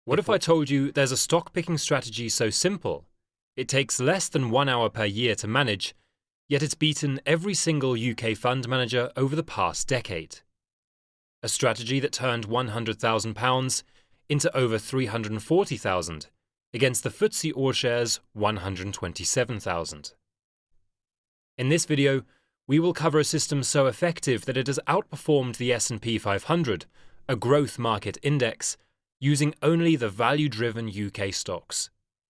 What if I told you there's a stock picking strategy so simple, it takes less than 1 hour per year to manage, yet it's beaten every single UK fund manager over the past decade? A strategy that turned £100,000 into over £340,000 against the FTSE All-Shares 127,000. In this video, we will cover a system so effective that it has outperformed the S&P 500, a growth market index, using only the value-driven UK stocks.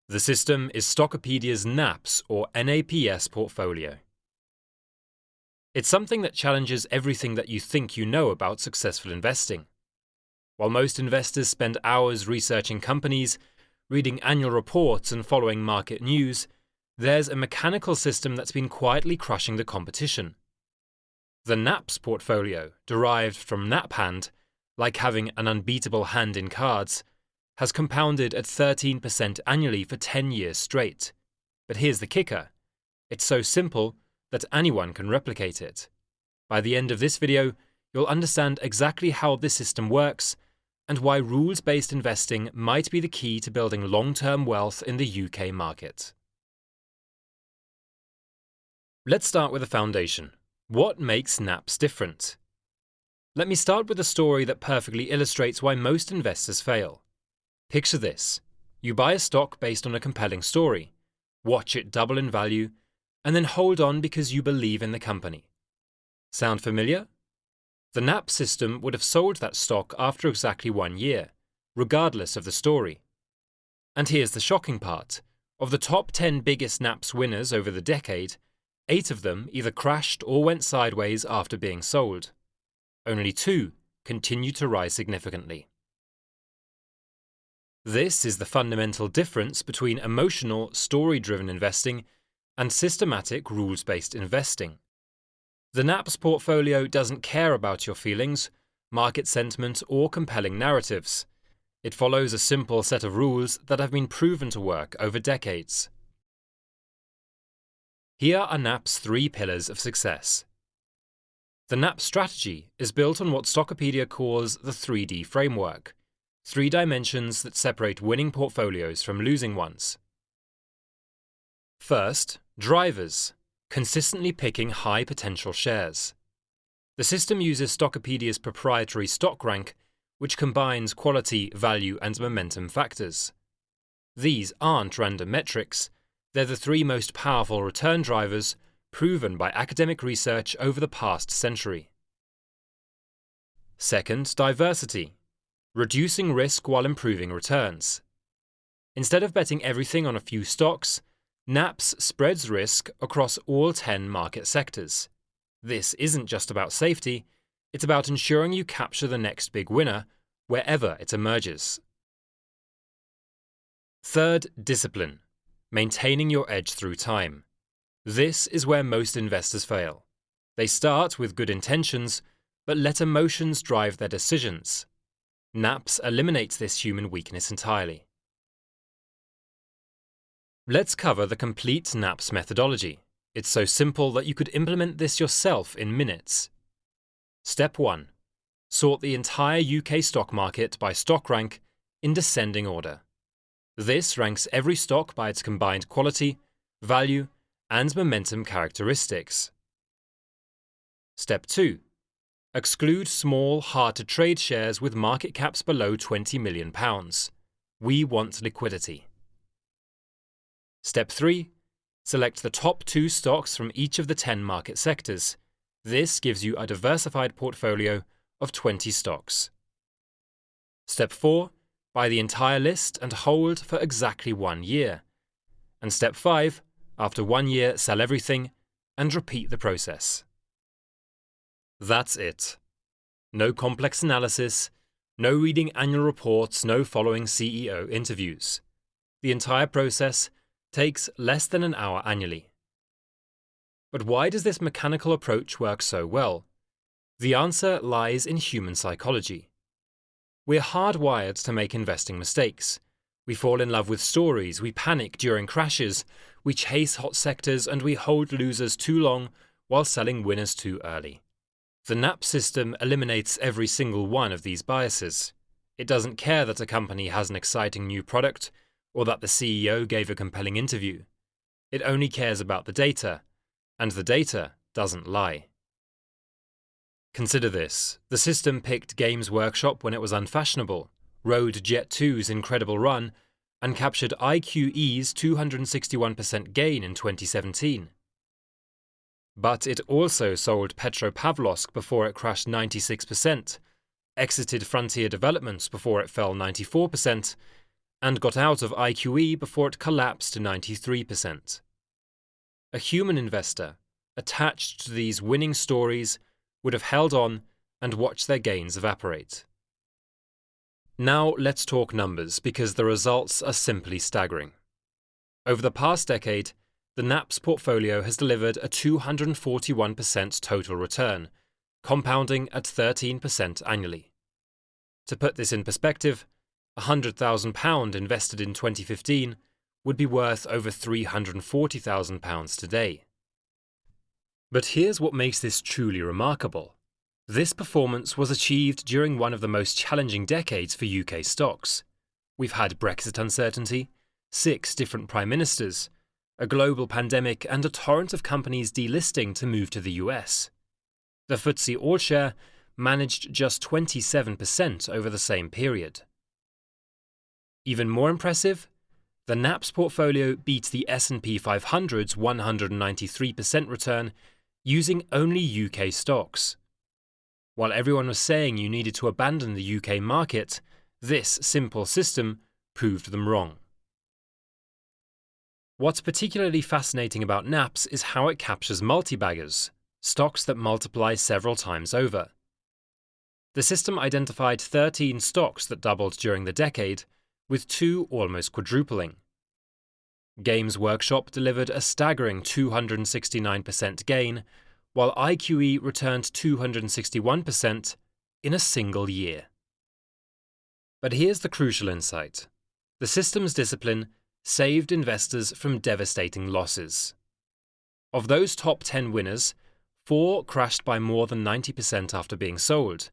The system is Stockopedia's NAPS or NAPS portfolio. It's something that challenges everything that you think you know about successful investing. While most investors spend hours researching companies, reading annual reports and following market news, there's a mechanical system that's been quietly crushing the competition. The Knaps Portfolio, derived from nap hand, like having an unbeatable hand in cards, has compounded at 13% annually for 10 years straight. But here's the kicker. It's so simple that anyone can replicate it. By the end of this video, you'll understand exactly how this system works and why rules-based investing might be the key to building long-term wealth in the UK market. Let's start with the foundation. What makes NAPS different? Let me start with a story that perfectly illustrates why most investors fail. Picture this. You buy a stock based on a compelling story, watch it double in value, and then hold on because you believe in the company. Sound familiar? The NAPS system would have sold that stock after exactly 1 year, regardless of the story. And here's the shocking part. Of the top 10 biggest NAPS winners over the decade, 8 of them either crashed or went sideways after being sold. Only 2 continued to rise significantly. This is the fundamental difference between emotional, story-driven investing and systematic, rules-based investing. The NAPS portfolio doesn't care about your feelings, market sentiment, or compelling narratives. It follows a simple set of rules that have been proven to work over decades. Here are NAPS' 3 pillars of success. The NAPS strategy is built on what Stockopedia calls the 3D framework, 3 dimensions that separate winning portfolios from losing ones. First, drivers, consistently picking high-potential shares. The system uses Stockopedia's proprietary stock rank, which combines quality, value, and momentum factors. These aren't random metrics, they're the 3 most powerful return drivers proven by academic research over the past century. Second, diversity, reducing risk while improving returns. Instead of betting everything on a few stocks, NAPS spreads risk across all 10 market sectors. This isn't just about safety, it's about ensuring you capture the next big winner wherever it emerges. Third, discipline, maintaining your edge through time. This is where most investors fail. They start with good intentions, but let emotions drive their decisions. NAPS eliminates this human weakness entirely. Let's cover the complete NAPS methodology. It's so simple that you could implement this yourself in minutes. Step 1. Sort the entire UK stock market by stock rank in descending order. This ranks every stock by its combined quality, value, and momentum characteristics. Step 2. Exclude small, hard-to-trade shares with market caps below £20 million. We want liquidity. Step 3. Select the top 2 stocks from each of the 10 market sectors. This gives you a diversified portfolio of 20 stocks. Step 4. Buy the entire list and hold for exactly 1 year. And Step 5. After 1 year, sell everything and repeat the process. That's it. No complex analysis, no reading annual reports, no following CEO interviews. The entire process takes less than an hour annually. But why does this mechanical approach work so well? The answer lies in human psychology. We're hardwired to make investing mistakes. We fall in love with stories, we panic during crashes, we chase hot sectors, and we hold losers too long while selling winners too early. The NAPS system eliminates every single one of these biases. It doesn't care that a company has an exciting new product or that the CEO gave a compelling interview. It only cares about the data, and the data doesn't lie. Consider this. The system picked Games Workshop when it was unfashionable, rode Jet 2's incredible run, and captured IQE's 261% gain in 2017. But it also sold Petropavlovsk before it crashed 96%, exited Frontier Developments before it fell 94%, and got out of IQE before it collapsed to 93%. A human investor, attached to these winning stories, would have held on and watched their gains evaporate. Now let's talk numbers, because the results are simply staggering. Over the past decade, the Knaps portfolio has delivered a 241% total return, compounding at 13% annually. To put this in perspective, £100,000 invested in 2015 would be worth over £340,000 today. But here's what makes this truly remarkable. This performance was achieved during one of the most challenging decades for UK stocks. We've had Brexit uncertainty, 6 different prime ministers, a global pandemic, and a torrent of companies delisting to move to the US. The FTSE All-Share managed just 27% over the same period. Even more impressive, the Knaps portfolio beat the S&P 500's 193% return using only UK stocks. While everyone was saying you needed to abandon the UK market, this simple system proved them wrong. What's particularly fascinating about NAPS is how it captures multi-baggers, stocks that multiply several times over. The system identified 13 stocks that doubled during the decade, with 2 almost quadrupling. Games Workshop delivered a staggering 269% gain, while IQE returned 261% in a single year. But here's the crucial insight. The system's discipline saved investors from devastating losses. Of those top 10 winners, 4 crashed by more than 90% after being sold,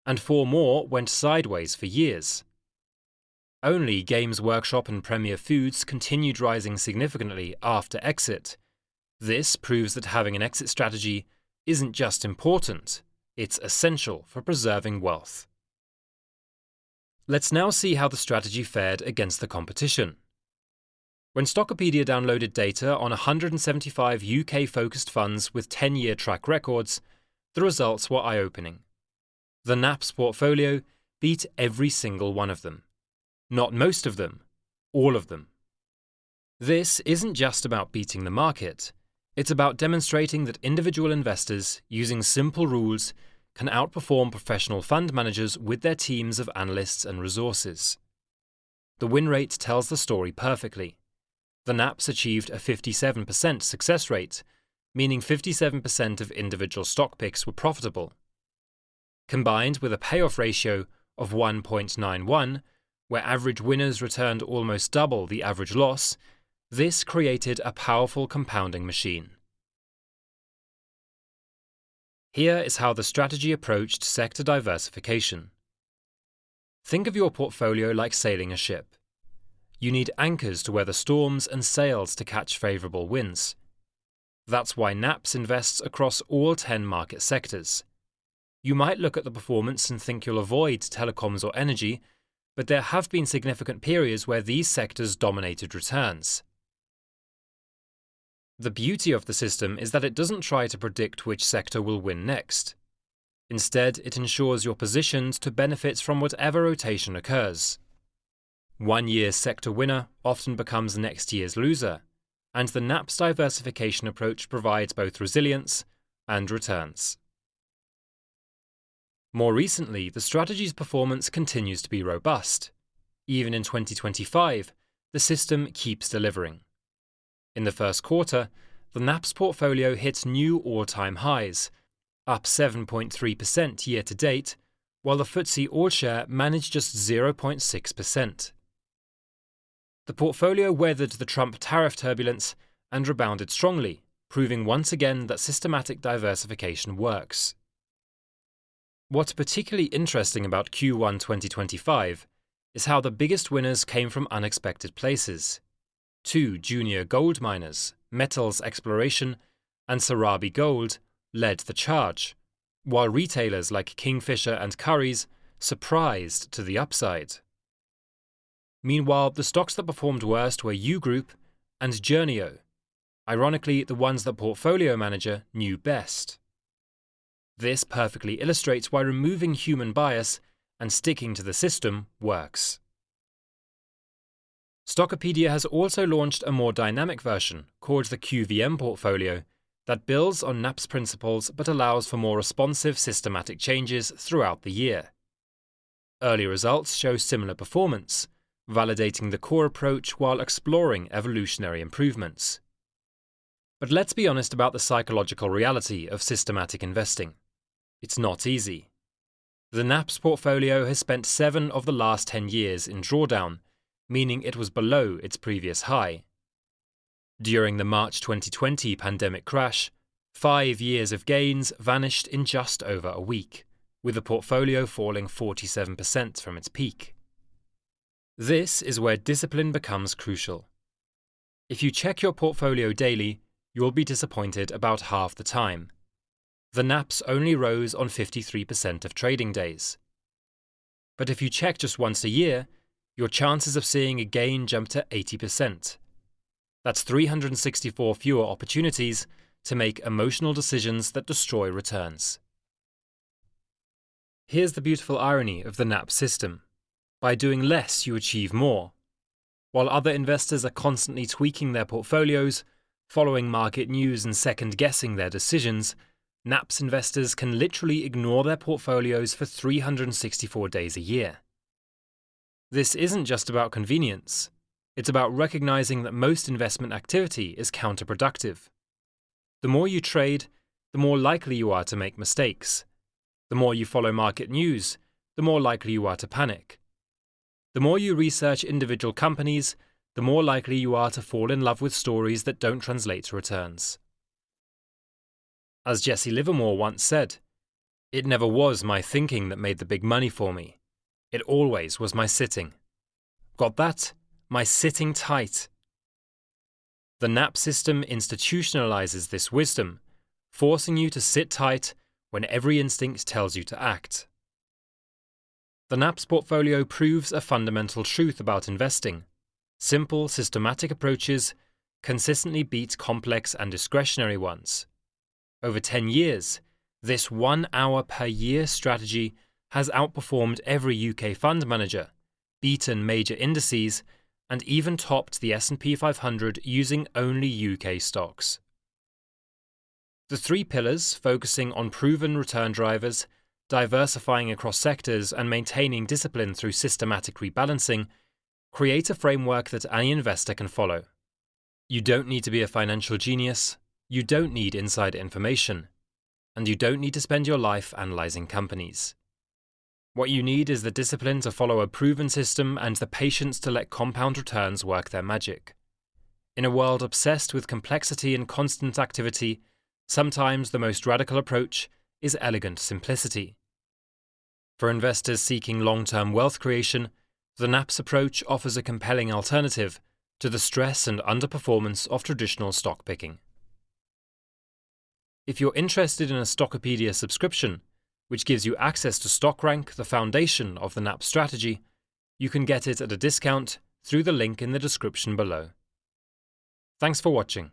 and 4 more went sideways for years. Only Games Workshop and Premier Foods continued rising significantly after exit. This proves that having an exit strategy isn't just important, it's essential for preserving wealth. Let's now see how the strategy fared against the competition. When Stockopedia downloaded data on 175 UK-focused funds with 10-year track records, the results were eye-opening. The Knaps portfolio beat every single one of them. Not most of them, all of them. This isn't just about beating the market. It's about demonstrating that individual investors, using simple rules, can outperform professional fund managers with their teams of analysts and resources. The win rate tells the story perfectly. The NAPS achieved a 57% success rate, meaning 57% of individual stock picks were profitable. Combined with a payoff ratio of 1.91, where average winners returned almost double the average loss, this created a powerful compounding machine. Here is how the strategy approached sector diversification. Think of your portfolio like sailing a ship. You need anchors to weather storms and sails to catch favourable winds. That's why NAPS invests across all 10 market sectors. You might look at the performance and think you'll avoid telecoms or energy, but there have been significant periods where these sectors dominated returns. The beauty of the system is that it doesn't try to predict which sector will win next. Instead, it ensures you're positioned to benefit from whatever rotation occurs. One year's sector winner often becomes next year's loser, and the NAPS diversification approach provides both resilience and returns. More recently, the strategy's performance continues to be robust. Even in 2025, the system keeps delivering. In the first quarter, the NAPS portfolio hit new all-time highs, up 7.3% year-to-date, while the FTSE All-Share managed just 0.6%. The portfolio weathered the Trump tariff turbulence and rebounded strongly, proving once again that systematic diversification works. What's particularly interesting about Q1 2025 is how the biggest winners came from unexpected places. 2 junior gold miners, Metals Exploration and Sarabi Gold, led the charge, while retailers like Kingfisher and Currys surprised to the upside. Meanwhile, the stocks that performed worst were U Group and Journeo, ironically the ones that Portfolio Manager knew best. This perfectly illustrates why removing human bias and sticking to the system works. Stockopedia has also launched a more dynamic version called the QVM Portfolio that builds on NAPS principles but allows for more responsive systematic changes throughout the year. Early results show similar performance, validating the core approach while exploring evolutionary improvements. But let's be honest about the psychological reality of systematic investing. It's not easy. The Knaps portfolio has spent 7 of the last 10 years in drawdown, meaning it was below its previous high. During the March 2020 pandemic crash, 5 years of gains vanished in just over a week, with the portfolio falling 47% from its peak. This is where discipline becomes crucial. If you check your portfolio daily, you'll be disappointed about half the time. The NAPS only rose on 53% of trading days. But if you check just once a year, your chances of seeing a gain jump to 80%. That's 364 fewer opportunities to make emotional decisions that destroy returns. Here's the beautiful irony of the NAPS system. By doing less, you achieve more. While other investors are constantly tweaking their portfolios, following market news and second-guessing their decisions, NAPS investors can literally ignore their portfolios for 364 days a year. This isn't just about convenience. It's about recognizing that most investment activity is counterproductive. The more you trade, the more likely you are to make mistakes. The more you follow market news, the more likely you are to panic. The more you research individual companies, the more likely you are to fall in love with stories that don't translate to returns. As Jesse Livermore once said, "It never was my thinking that made the big money for me. It always was my sitting." Got that? My sitting tight. The NAPS system institutionalizes this wisdom, forcing you to sit tight when every instinct tells you to act. The NAPS portfolio proves a fundamental truth about investing. Simple, systematic approaches consistently beat complex and discretionary ones. Over 10 years, this 1 hour per year strategy has outperformed every UK fund manager, beaten major indices, and even topped the S&P 500 using only UK stocks. The 3 pillars, focusing on proven return drivers, diversifying across sectors, and maintaining discipline through systematic rebalancing, create a framework that any investor can follow. You don't need to be a financial genius, you don't need inside information, and you don't need to spend your life analyzing companies. What you need is the discipline to follow a proven system and the patience to let compound returns work their magic. In a world obsessed with complexity and constant activity, sometimes the most radical approach is elegant simplicity. For investors seeking long-term wealth creation, the NAPS approach offers a compelling alternative to the stress and underperformance of traditional stock picking. If you're interested in a Stockopedia subscription, which gives you access to StockRank, the foundation of the NAPS strategy, you can get it at a discount through the link in the description below. Thanks for watching.